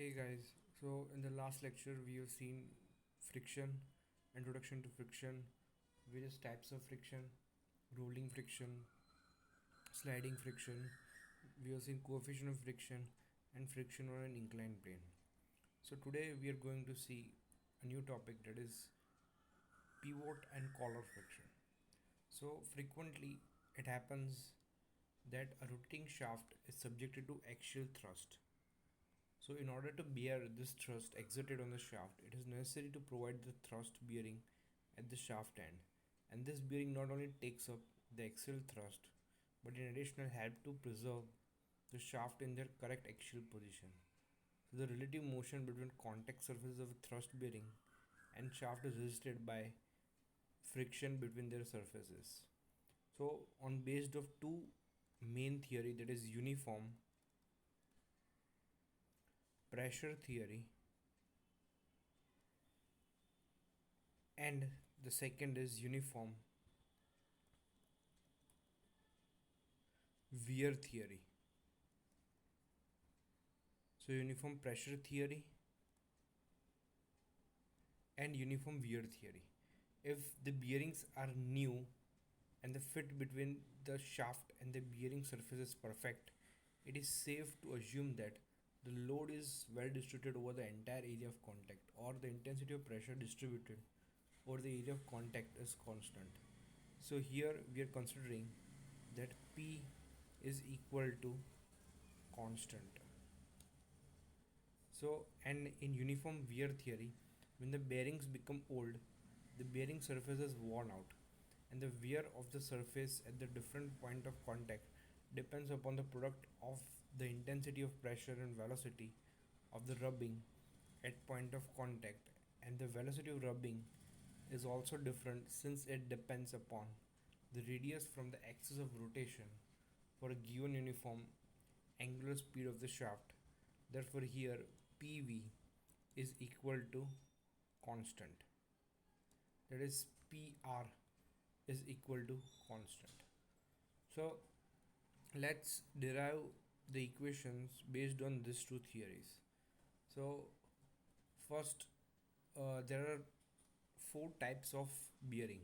Hey guys, so in the last lecture we have seen friction, introduction to friction, various types of friction, rolling friction, sliding friction, we have seen coefficient of friction and friction on an inclined plane. So today we are going to see a new topic, that is pivot and collar friction. So frequently it happens that a rotating shaft is subjected to axial thrust. So in order to bear this thrust exerted on the shaft, it is necessary to provide the thrust bearing at the shaft end. And this bearing not only takes up the axial thrust, but in addition help to preserve the shaft in their correct axial position. So the relative motion between contact surfaces of a thrust bearing and shaft is resisted by friction between their surfaces. So on based of two main theory, that is uniform pressure theory and the second is uniform wear theory. So uniform pressure theory and uniform wear theory. If the bearings are new and the fit between the shaft and the bearing surface is perfect, it is safe to assume that the load is well distributed over the entire area of contact, or the intensity of pressure distributed over the area of contact is constant. So here we are considering that P is equal to constant. So, and in uniform wear theory, when the bearings become old, the bearing surface is worn out, and the wear of the surface at the different point of contact depends upon the product of the intensity of pressure and velocity of the rubbing at point of contact, and the velocity of rubbing is also different since it depends upon the radius from the axis of rotation for a given uniform angular speed of the shaft. Therefore here PV is equal to constant, that is PR is equal to constant. So let's derive the equations based on these two theories. So first, there are four types of bearing.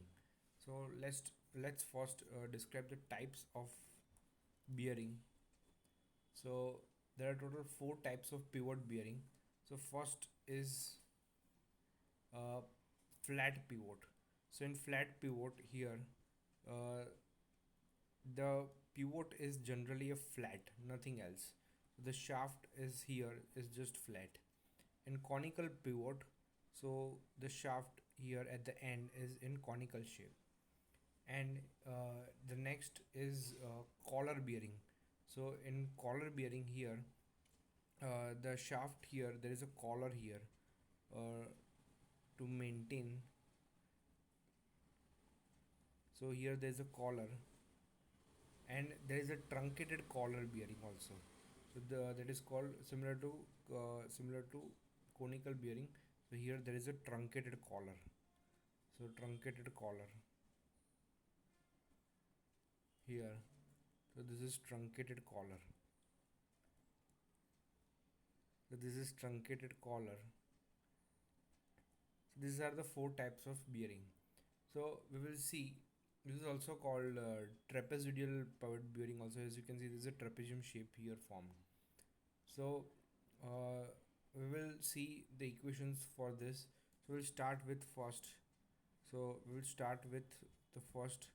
So let's first describe the types of bearing. So there are total four types of pivot bearing. So first is uh, flat pivot. So in flat pivot here, uh, the pivot is generally a flat, nothing else. The shaft is here is just flat. In conical pivot, so the shaft here at the end is in conical shape. And the next is collar bearing. So in collar bearing here, the shaft here, there is a collar here uh, to maintain. So here there is a collar, and there is a truncated collar bearing also. So that is called similar to conical bearing. So here there is a truncated collar. So truncated collar here. So this is truncated collar. So this is truncated collar. So these are the four types of bearing. So we will see. This is also called trapezoidal pivot bearing. Also, as you can see, this is a trapezium shape here formed. So uh, we will see the equations for this. So we'll start with first. So we will start with the first,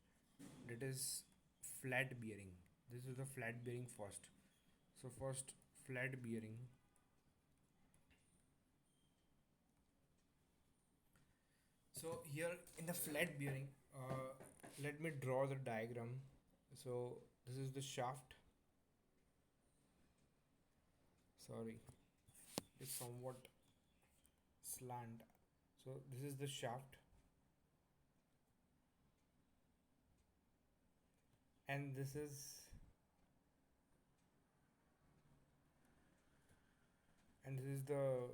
that is flat bearing. This is the flat bearing first. So first flat bearing. So here in the flat bearing, let me draw the diagram. So this is the shaft. Sorry, it's somewhat slant. So this is the shaft, and this is the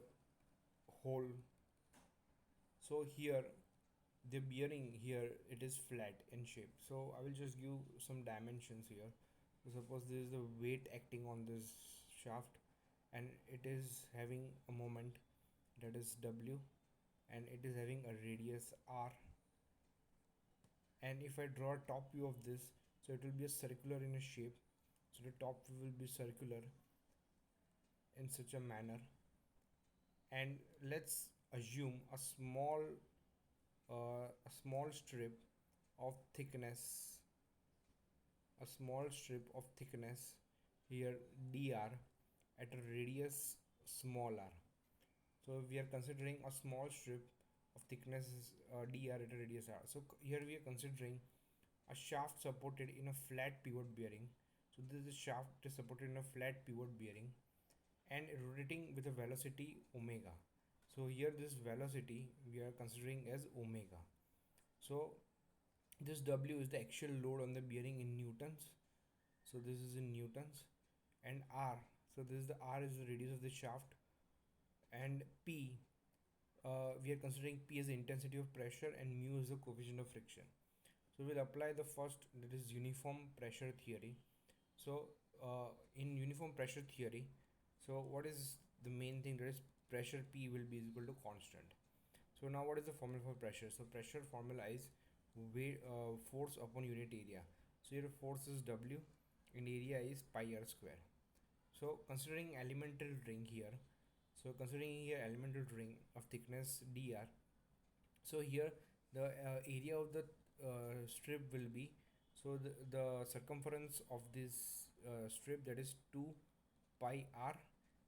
hole. So here the bearing here, it is flat in shape. So I will just give some dimensions here. So suppose this is the weight acting on this shaft, and it is having a moment, that is W, and it is having a radius R. And if I draw a top view of this, so it will be a circular in a shape. So the top view will be circular in such a manner. And let's assume a small strip of thickness, here dr at a radius small r. So we are considering a small strip of thickness dr at a radius r. So here we are considering a shaft supported in a flat pivot bearing. So this is shaft is supported in a flat pivot bearing and rotating with a velocity omega. So here this velocity we are considering as omega. So this W is the actual load on the bearing in newtons. So this is in newtons. And R, so this is the R is the radius of the shaft. And P, we are considering P as the intensity of pressure and mu is the coefficient of friction. So we'll apply the first, that is uniform pressure theory. So in uniform pressure theory, so what is the main thing, that is pressure P will be equal to constant. So now what is the formula for pressure? So pressure formula is weight, force upon unit area. So your force is W and area is pi r square. So considering elemental ring here, so considering here elemental ring of thickness dr, so here the area of the strip will be, so the circumference of this strip, that is 2 pi r,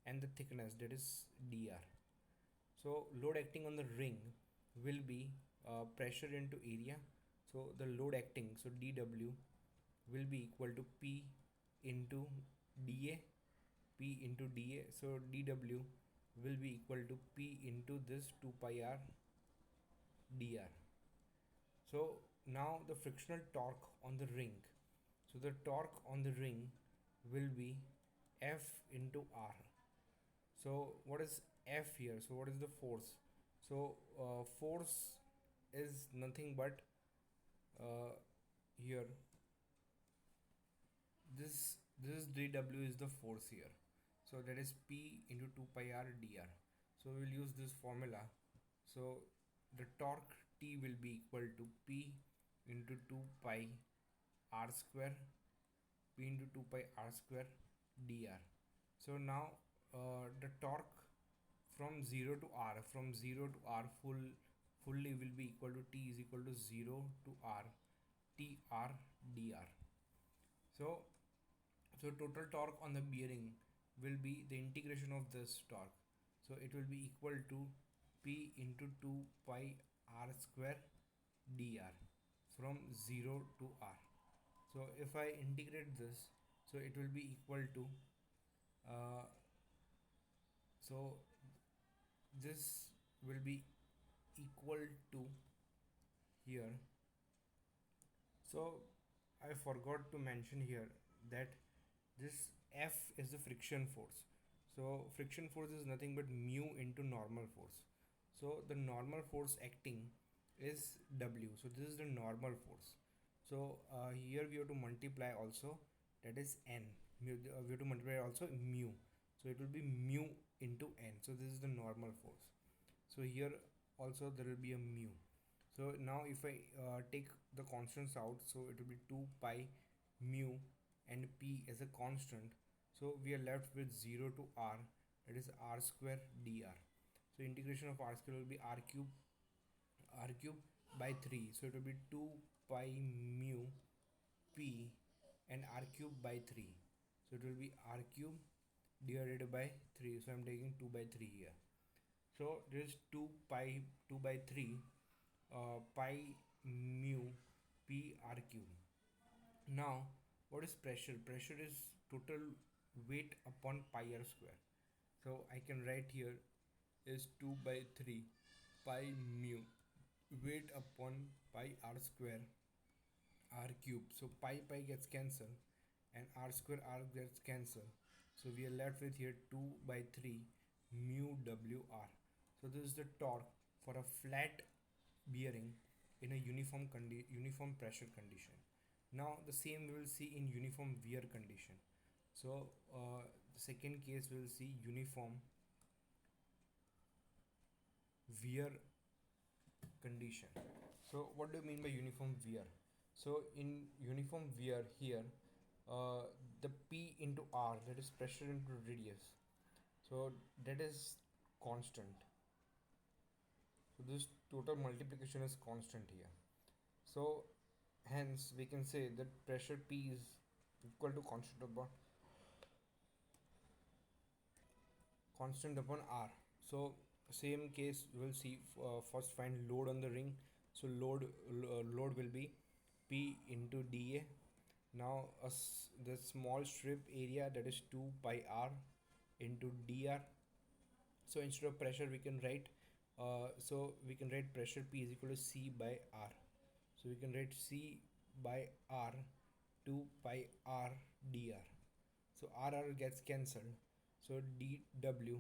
and the thickness, that is dr. So load acting on the ring will be pressure into area. So the load acting, so dw will be equal to p into dA, p into dA. So dw will be equal to p into this 2 pi r dr. So now the frictional torque on the ring. So the torque on the ring will be F into R. So what is F here? So what is the force? So force is nothing but uh, here this dw is the force here. So that is P into 2 pi r dr. So we will use this formula. So the torque T will be equal to P into 2 pi r square, P into 2 pi r square dr. So now the torque from 0 to r, fully will be equal to T is equal to 0 to r T r dr. So total torque on the bearing will be the integration of this torque. So it will be equal to P into 2 pi r square dr from 0 to r. So if I integrate this, so it will be equal to uh, so this will be equal to here. So I forgot to mention here that this F is the friction force. So friction force is nothing but mu into normal force. So the normal force acting is W. So this is the normal force. So here we have to multiply also, that is N. We have to multiply also mu. So it will be mu into N. So this is the normal force. So here also there will be a mu. So now if I take the constants out, so it will be 2 pi mu and p as a constant. So we are left with 0 to r, that is r square dr. So integration of r square will be r cube by 3. So it will be 2 pi mu p and r cube by 3. So it will be r cube divided by 3. So I am taking 2 by 3 here. So there is 2 by 3 pi mu p r cube. Now what is pressure? Pressure is total weight upon pi r square. So I can write here is 2 by 3 pi mu weight upon pi r square r cube. So pi gets cancelled and r gets cancelled. So we are left with here 2 by 3 mu wr. So this is the torque for a flat bearing in a uniform pressure condition. Now the same we will see in uniform wear condition. So the second case we'll see uniform wear condition. So what do you mean by uniform wear? So in uniform wear here, uh, the P into R, that is pressure into radius, so that is constant. So this total multiplication is constant here. So hence we can say that pressure P is equal to constant upon R. So same case we will see, first find load on the ring. So load will be P into dA. Now the small strip area, that is 2 pi R into dr. So instead of pressure we can write, pressure P is equal to C by R. So we can write C by R 2 pi R dr. So R gets cancelled. So dW.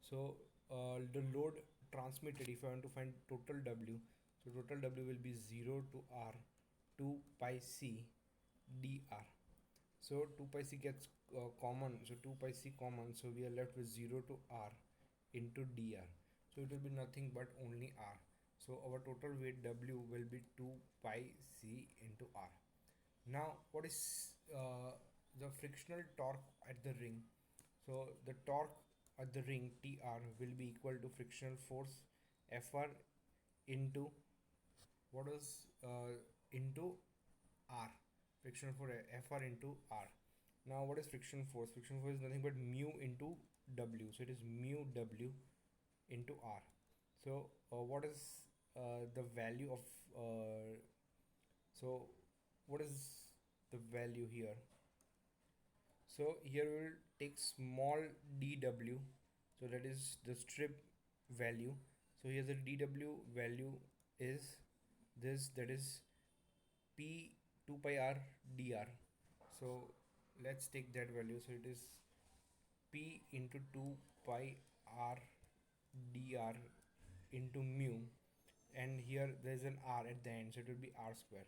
So the load transmitted, if I want to find total W, so total W will be 0 to R 2 pi C dr. So 2 pi C gets common, so 2 pi C common, so we are left with 0 to R into dr. So it will be nothing but only R. So our total weight W will be 2 pi C into R. Now what is the frictional torque at the ring? So the torque at the ring TR will be equal to frictional force FR into what is into R. Frictional force FR into R. Now what is friction force? Friction force is nothing but mu into W. So it is mu W into R. So what is the value of so what is the value here? So here we will take small dw, so that is the strip value. So here the dw value is this, that is p 2 pi r dr. So let's take that value. So it is p into 2 pi r dr into mu, and here there is an r at the end, so it will be r square.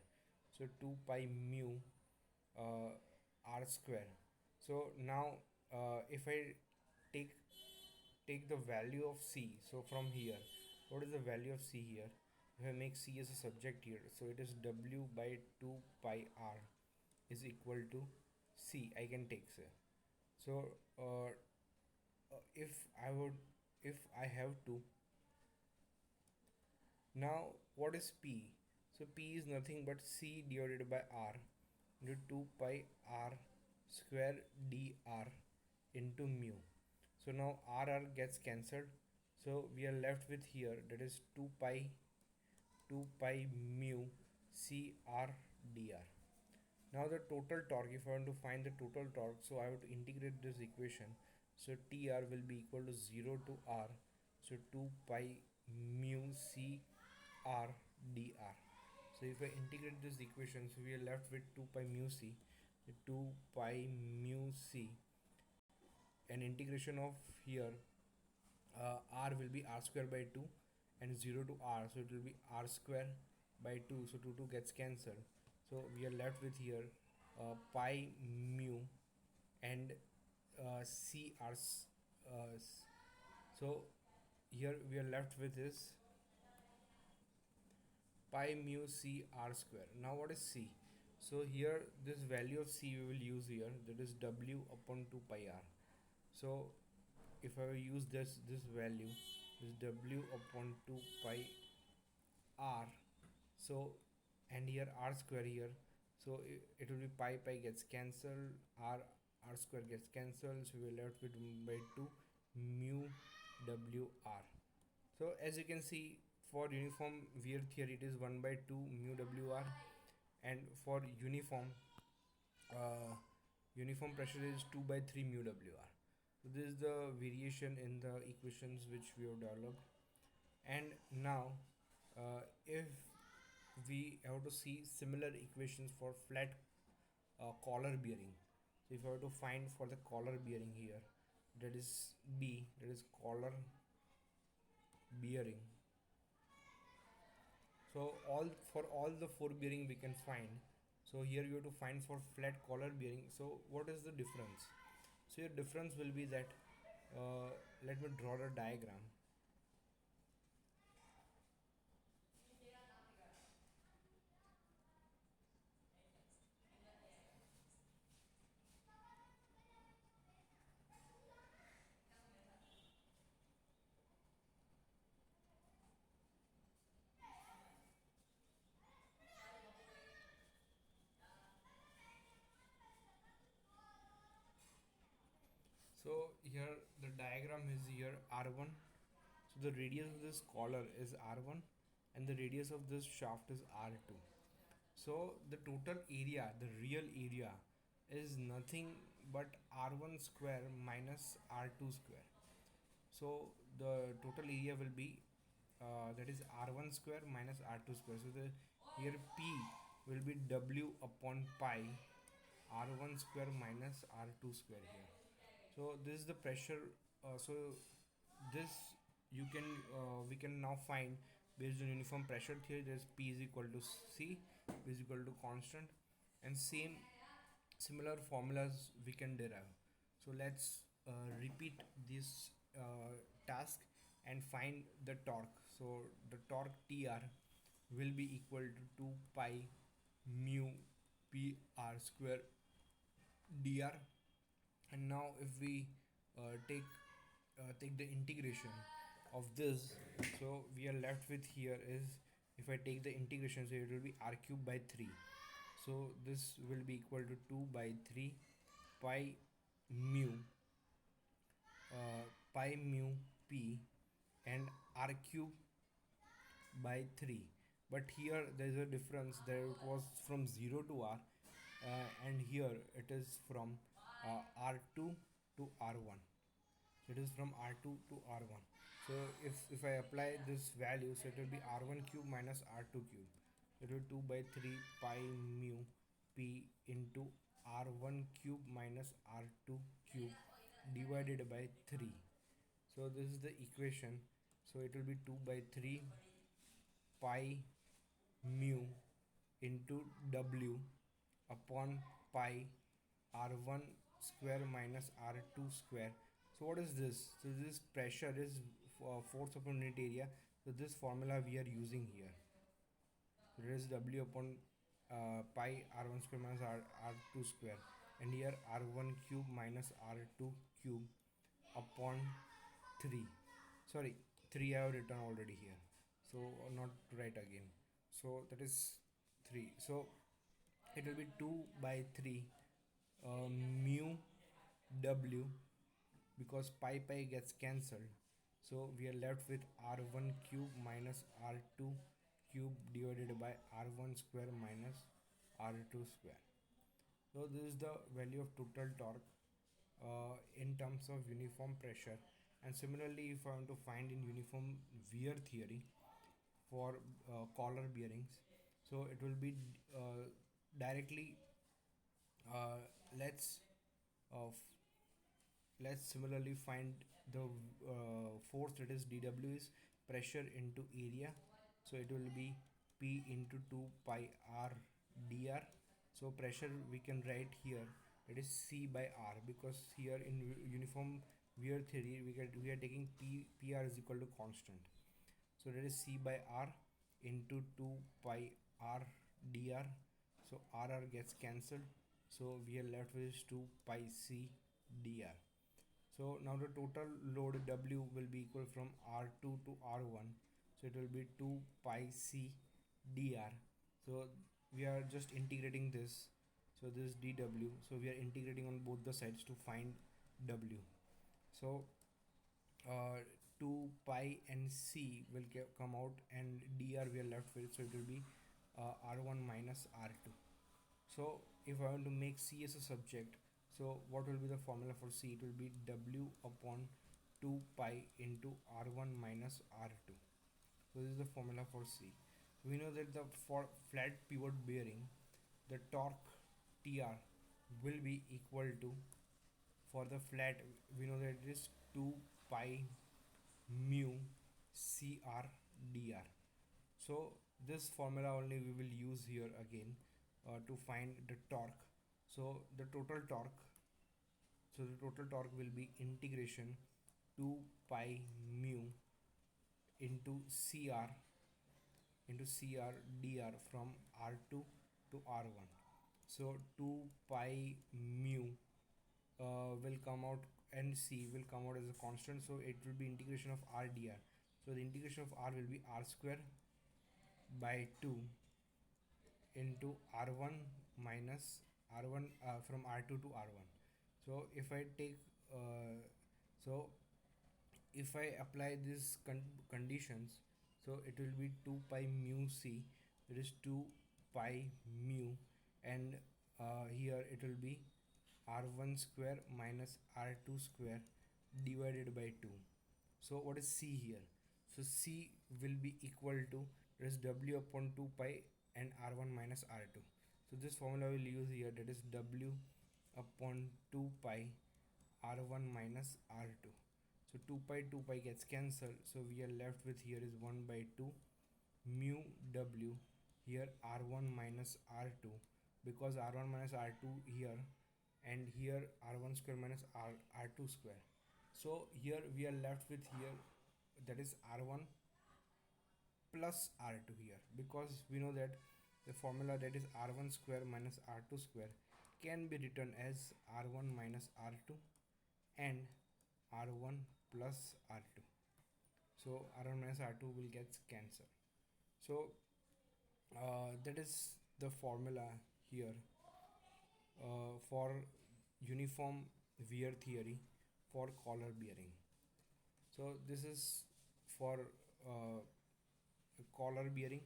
So 2 pi mu uh, r square. So now if I take the value of c, so from here, what is the value of c here? If I make c as a subject here, so it is w by 2 pi r is equal to c. I can take say. So if I have to, now what is p? So p is nothing but c divided by r into 2 pi r square dr into mu. So now r gets cancelled, so we are left with here, that is 2 pi mu c r dr. Now the total torque, if I want to find the total torque, so I have to integrate this equation. So tr will be equal to 0 to r, so 2 pi mu c r dr. So if I integrate this equation, so we are left with 2 pi mu c, 2 pi mu c, and integration of here r will be r square by 2 and 0 to r, so it will be r square by 2, so 2 gets cancelled. So we are left with here pi mu and c r so here we are left with this pi mu c r square. Now what is c? So here this value of c we will use here, that is w upon 2 pi r. So if I use this value, this w upon 2 pi r, so and here r square here, so it will be pi gets cancelled, r square gets cancelled, so we're left with 1 by 2 mu w r. So as you can see, for uniform wear theory it is 1 by 2 mu w r, and for uniform pressure is 2 by 3 mu w r. So this is the variation in the equations which we have developed. And now if we have to see similar equations for flat collar bearing. So if I have to find for the collar bearing here, that is B, that is collar bearing. So all the four bearing we can find. So here you have to find for flat collar bearing. So what is the difference? So So your difference will be that, let me draw a diagram. So here the diagram is here R1. So the radius of this collar is R1 and the radius of this shaft is R2. So the total area, the real area, is nothing but R1 square minus R2 square. So the total area will be, that is R1 square minus R2 square. So the here P will be W upon pi R1 square minus R2 square here. So this is the pressure. So this you can we can now find based on uniform pressure theory. There's P is equal to C, P is equal to constant, and similar formulas we can derive. So let's repeat this task and find the torque. So the torque TR will be equal to 2 pi mu P R square dr. And now if we take the integration of this, so we are left with here is, if I take the integration, so it will be r cube by 3. So this will be equal to 2 by 3 pi mu pi mu p and r cube by 3. But here there is a difference, there it was from 0 to r, and here it is from r2 to r1. So it is from r2 to r1. So if I apply this value, so it will be r1 cube minus r2 cube. It will be 2 by 3 pi mu p into r1 cube minus r2 cube divided by 3. So this is the equation. So it will be 2 by 3 pi mu into w upon pi r1 square minus r2 square. So what is this? So this pressure is force upon unit area. So this formula we are using here. So it is w upon pi r1 square minus r2 square, and here r1 cube minus r2 cube upon 3. Sorry, 3 I have written already here, so not to write again. So that is 3. So it will be 2 by 3 mu w, because pi gets cancelled. So we are left with r1 cube minus r2 cube divided by r1 square minus r2 square. So this is the value of total torque in terms of uniform pressure. And similarly, if I want to find in uniform wear theory for collar bearings, so it will be directly, uh, let's uh, let's similarly find the force, that is dw is pressure into area. So it will be p into 2 pi r dr. So pressure we can write here, it is c by r, because here in uniform wear theory we are taking pr is equal to constant. So that is c by r into 2 pi r dr. So r gets cancelled, so we are left with 2 pi c dr. So now the total load W will be equal from R2 to R1. So it will be 2 pi C dr. So we are just integrating this. So this is dW. So we are integrating on both the sides to find W. So uh, 2 pi and C will come out, and dr we are left with. So it will be R1 minus R2. So if I want to make C as a subject, so what will be the formula for C? It will be W upon 2 pi into R1 minus R2. So this is the formula for C. We know that the for flat pivot bearing, the torque TR will be equal to, for the flat we know that it is 2 pi mu CR dr. So this formula only we will use here again to find the torque. So the total torque So the total torque will be integration 2 pi mu into cr dr from r2 to r1. So 2 pi mu will come out, and c will come out as a constant, so it will be integration of r dr. So the integration of r will be r square by 2 into r1 minus r1 from r2 to r1. So if I take so if I apply these conditions, so it will be 2 pi mu c, that is 2 pi mu, and here it will be r1 square minus r2 square divided by 2. So what is c here? So c will be equal to, that is w upon 2 pi and r1 minus r2. So this formula will use here, that is w upon 2 pi r1 minus r2. So 2 pi gets cancelled, so we are left with here is 1 by 2 mu w, here r1 minus r2, because r1 minus r2 here, and here r1 square minus r2 square. So here we are left with here, that is r1 plus r2 here, because we know that the formula, that is r1 square minus r2 square, can be written as r1 minus r2 and r1 plus r2. So r1 minus r2 will get cancelled. So that is the formula here for uniform wear theory for collar bearing. So this is for collar bearing.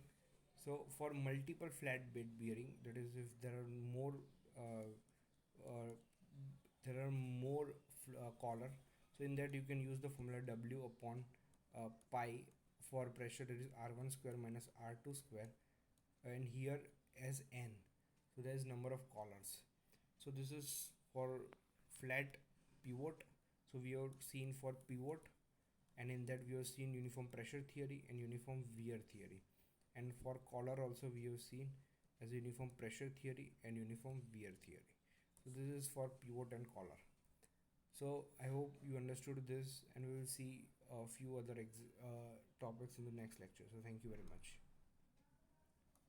So for multiple flat bed bearing, that is if there are more uh, uh, collar, so in that you can use the formula w upon pi for pressure, that is r1 square minus r2 square, and here as n, so there is number of collars. So this is for flat pivot. So we have seen for pivot, and in that we have seen uniform pressure theory and uniform wear theory, and for collar also we have seen as uniform pressure theory and uniform wear theory. So this is for pivot and collar. So I hope you understood this, and we will see a few other topics in the next lecture. So thank you very much.